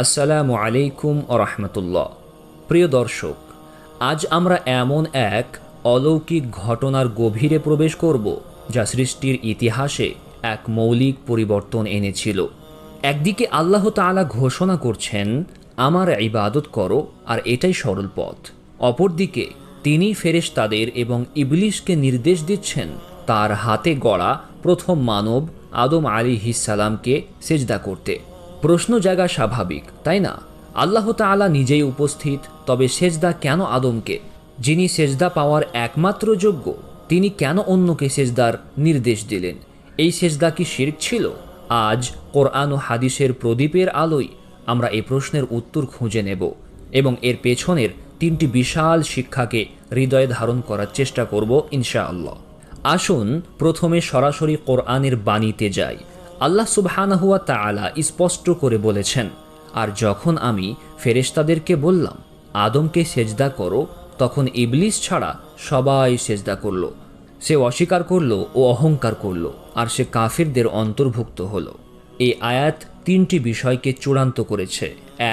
আসসালামু আলাইকুম ও রহমতুল্লাহ। প্রিয় দর্শক, আজ আমরা এমন এক অলৌকিক ঘটনার গভীরে প্রবেশ করব যা সৃষ্টির ইতিহাসে এক মৌলিক পরিবর্তন এনেছিল। একদিকে আল্লাহ তাআলা ঘোষণা করছেন, আমার ইবাদত করো আর এটাই সরল পথ। অপরদিকে তিনি ফেরেশতাদের এবং ইবলিসকে নির্দেশ দিচ্ছেন তার হাতে গড়া প্রথম মানব আদম আলাইহিস সালামকে সেজদা করতে। প্রশ্ন জাগা স্বাভাবিক, তাই না? আল্লাহ তাআলা নিজেই উপস্থিত, তবে সেজদা কেন আদমকে? যিনি সেজদা পাওয়ার একমাত্র যোগ্য, তিনি কেন অন্যকে সেজদার নির্দেশ দিলেন? এই সেজদা কি শিরক ছিল? আজ কোরআন ও হাদিসের প্রদীপের আলোয় আমরা এই প্রশ্নের উত্তর খুঁজে নেব এবং এর পেছনের তিনটি বিশাল শিক্ষাকে হৃদয়ে ধারণ করার চেষ্টা করব ইনশাআল্লাহ। আসুন প্রথমে সরাসরি কোরআনের বাণীতে যাই। আল্লাহ সুবহানাহু ওয়া তাআলা স্পষ্ট করে বলেছেন, আর যখন আমি ফেরেশতাদেরকে বললাম আদমকে সেজদা করো, তখন ইবলিস ছাড়া সবাই সেজদা করল। সে অস্বীকার করল ও অহংকার করল, আর সে কাফিরদের অন্তর্ভুক্ত হল। এই আয়াত তিনটি বিষয়কে চূড়ান্ত করেছে।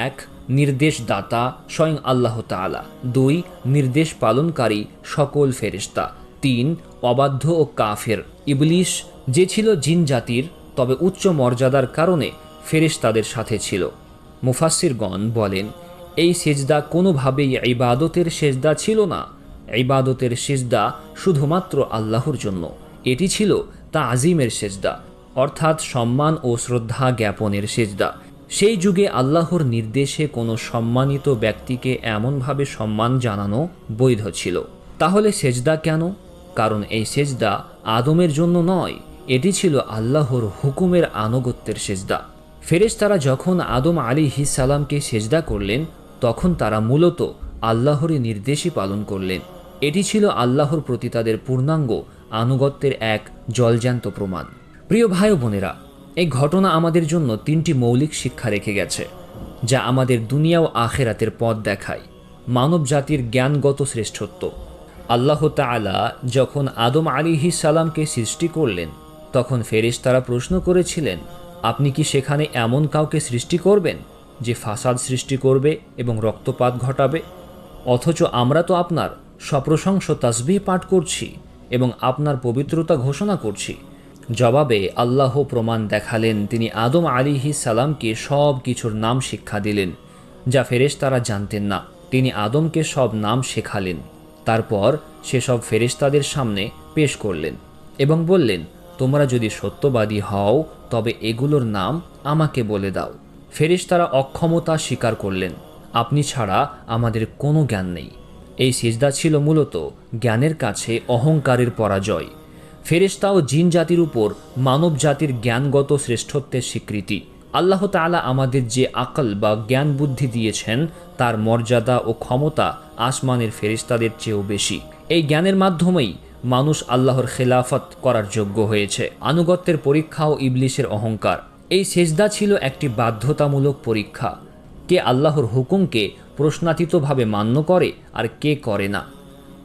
এক, নির্দেশদাতা স্বয়ং আল্লাহ তাআলা। দুই, নির্দেশ পালনকারী সকল ফেরেশতা। তিন, অবাধ্য ও কাফের ইবলিস, যে ছিল জিন জাতির, তবে উচ্চ মর্যাদার কারণে ফেরেশতাদের সাথে ছিল। মুফাসসিরগণ বলেন, এই সেজদা কোনোভাবেই ইবাদতের সেজদা ছিল না। ইবাদতের সেজদা শুধুমাত্র আল্লাহর জন্য। এটি ছিল তাজিমের সেজদা, অর্থাৎ সম্মান ও শ্রদ্ধা জ্ঞাপনের সেজদা। সেই যুগে আল্লাহর নির্দেশে কোনো সম্মানিত ব্যক্তিকে এমনভাবে সম্মান জানানো বৈধ ছিল। তাহলে সেজদা কেন? কারণ এই সেজদা আদমের জন্য নয়, এটি ছিল আল্লাহর হুকুমের আনুগত্যের সেজদা। ফেরেশতারা যখন আদম আলাইহিস সালামকে সেজদা করলেন, তখন তারা মূলত আল্লাহরই নির্দেশই পালন করলেন। এটি ছিল আল্লাহর প্রতি তাদের পূর্ণাঙ্গ আনুগত্যের এক জলজ্যান্ত প্রমাণ। প্রিয় ভাই ও বোনেরা, এই ঘটনা আমাদের জন্য তিনটি মৌলিক শিক্ষা রেখে গেছে, যা আমাদের দুনিয়া ও আখেরাতের পথ দেখায়। মানব জাতির জ্ঞানগত শ্রেষ্ঠত্ব। আল্লাহ তাআলা যখন আদম আলাইহিস সালামকে সৃষ্টি করলেন, তখন ফেরেশতারা প্রশ্ন করেছিলেন, আপনি কি সেখানে এমন কাউকে সৃষ্টি করবেন যে ফাসাদ সৃষ্টি করবে এবং রক্তপাত ঘটাবে? অথচ আমরা তো আপনার সপ্রশংস তাসবিহ পাঠ করছি এবং আপনার পবিত্রতা ঘোষণা করছি। জবাবে আল্লাহ প্রমাণ দেখালেন, তিনি আদম আলাইহিস সালামকে সব কিছুর নাম শিক্ষা দিলেন যা ফেরেশতারা জানতেন না। তিনি আদমকে সব নাম শেখালেন, তারপর সেসব ফেরেশতাদের সামনে পেশ করলেন এবং বললেন, তোমরা যদি সত্যবাদী হও তবে এগুলোর নাম আমাকে বলে দাও। ফেরেশতারা অক্ষমতা স্বীকার করলেন, আপনি ছাড়া আমাদের কোনো জ্ঞান নেই। এই সিজদা ছিল মূলত জ্ঞানের কাছে অহংকারের পরাজয়। ফেরেশতা ও জিন জাতির উপর মানব জাতির জ্ঞানগত শ্রেষ্ঠত্বের স্বীকৃতি। আল্লাহ তাআলা আমাদের যে আকল বা জ্ঞান বুদ্ধি দিয়েছেন, তার মর্যাদা ও ক্ষমতা আসমানের ফেরেশতাদের চেয়েও বেশি। এই জ্ঞানের মাধ্যমেই মানুষ আল্লাহর খেলাফত করার যোগ্য হয়েছে। আনুগত্যের পরীক্ষা ও ইবলিসের অহংকার। এই সেজদা ছিল একটি বাধ্যতামূলক পরীক্ষা। কে আল্লাহর হুকুমকে প্রশ্নাতীতভাবে মান্য করে আর কে করে না।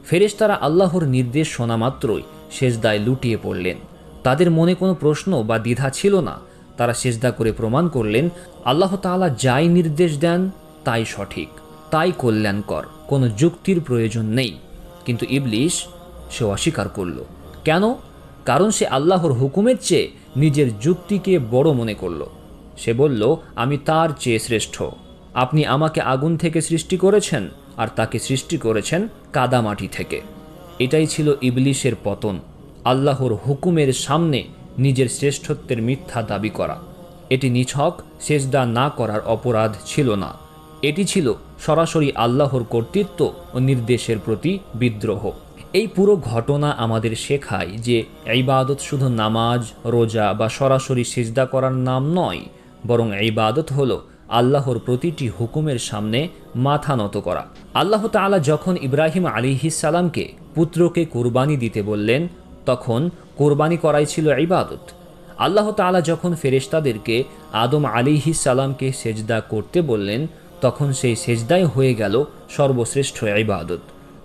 ফেরেশতারা আল্লাহর নির্দেশ শোনা মাত্রই সেজদায় লুটিয়ে পড়লেন। তাদের মনে কোনো প্রশ্ন বা দ্বিধা ছিল না। তারা সেজদা করে প্রমাণ করলেন, আল্লাহ তাআলা যাই নির্দেশ দেন তাই সঠিক, তাই কল্যাণকর, কোনো যুক্তির প্রয়োজন নেই। কিন্তু ইবলিস, সে অস্বীকার করল। কেন? কারণ সে আল্লাহর হুকুমের চেয়ে নিজের যুক্তিকে বড় মনে করল। সে বলল, আমি তার চেয়ে শ্রেষ্ঠ। আপনি আমাকে আগুন থেকে সৃষ্টি করেছেন আর তাকে সৃষ্টি করেছেন কাদামাটি থেকে। এটাই ছিল ইবলিসের পতন। আল্লাহর হুকুমের সামনে নিজের শ্রেষ্ঠত্বের মিথ্যা দাবি করা। এটি নিছক সেজদা না করার অপরাধ ছিল না, এটি ছিল সরাসরি আল্লাহর কর্তৃত্ব ও নির্দেশের প্রতি বিদ্রোহ। এই পুরো ঘটনা আমাদের শেখায় যে ইবাদত শুধু নামাজ, রোজা বা সরাসরি সিজদা করার নাম নয়, বরং ইবাদত হলো আল্লাহর প্রতিটি হুকুমের সামনে মাথা নত করা। আল্লাহ তাআলা যখন ইব্রাহিম আলাইহিস সালামকে পুত্রকে কুরবানি দিতে বললেন, তখন কুরবানি করাই ছিল ইবাদত। আল্লাহ তাআলা যখন ফেরেশতাদেরকে আদম আলাইহিস সালামকে সেজদা করতে বললেন, তখন সেই সেজদাই হয়ে গেল সর্বশ্রেষ্ঠ ইবাদত,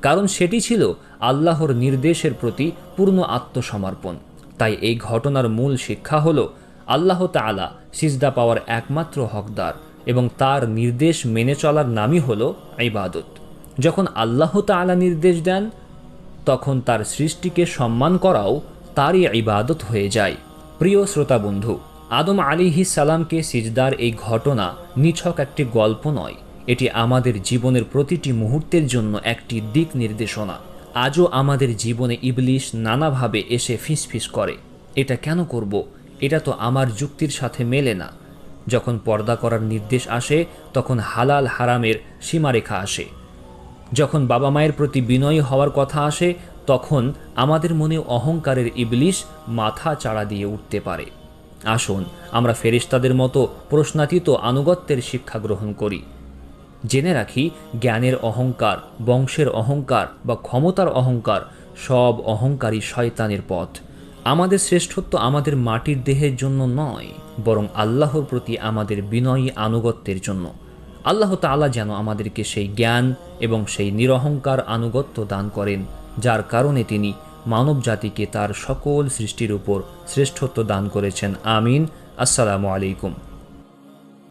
কারণ সেটি ছিল আল্লাহর নির্দেশের প্রতি পূর্ণ আত্মসমর্পণ। তাই এই ঘটনার মূল শিক্ষা হলো, আল্লাহ তাআলা সিজদা পাওয়ার একমাত্র হকদার, এবং তার নির্দেশ মেনে চলার নামই হলো ইবাদত। যখন আল্লাহ তাআলা নির্দেশ দেন তখন তার সৃষ্টিকে সম্মান করাও তারই ইবাদত হয়ে যায়। প্রিয় শ্রোতা বন্ধু, আদম আলাইহিস সালামকে সিজদার এই ঘটনা নিছক একটি গল্প নয়, এটি আমাদের জীবনের প্রতিটি মুহূর্তের জন্য একটি দিক নির্দেশনা। আজও আমাদের জীবনে ইবলিশ নানাভাবে এসে ফিসফিস করে, এটা কেন করব, এটা তো আমার যুক্তির সাথে মেলে না। যখন পর্দা করার নির্দেশ আসে তখন হালাল হারামের সীমারেখা আসে। যখন বাবা মায়ের প্রতি বিনয়ী হওয়ার কথা আসে তখন আমাদের মনে অহংকারের ইবলিশ মাথা চাড়া দিয়ে উঠতে পারে। আসুন আমরা ফেরেশতাদের মতো প্রশ্নাতীত আনুগত্যের শিক্ষা গ্রহণ করি। জেনে রাখি, জ্ঞানের অহংকার, বংশের অহংকার বা ক্ষমতার অহংকার সব অহংকারী শয়তানের পথ। আমাদের শ্রেষ্ঠত্ব আমাদের মাটির দেহের জন্য নয়, বরং আল্লাহর প্রতি আমাদের বিনয়ী আনুগত্যের জন্য। আল্লাহ তাআলা যেন আমাদেরকে সেই জ্ঞান এবং সেই নিরহংকার আনুগত্য দান করেন, যার কারণে তিনি মানব জাতিকে তার সকল সৃষ্টির উপর শ্রেষ্ঠত্ব দান করেছেন। আমিন। আসসালামু আলাইকুম।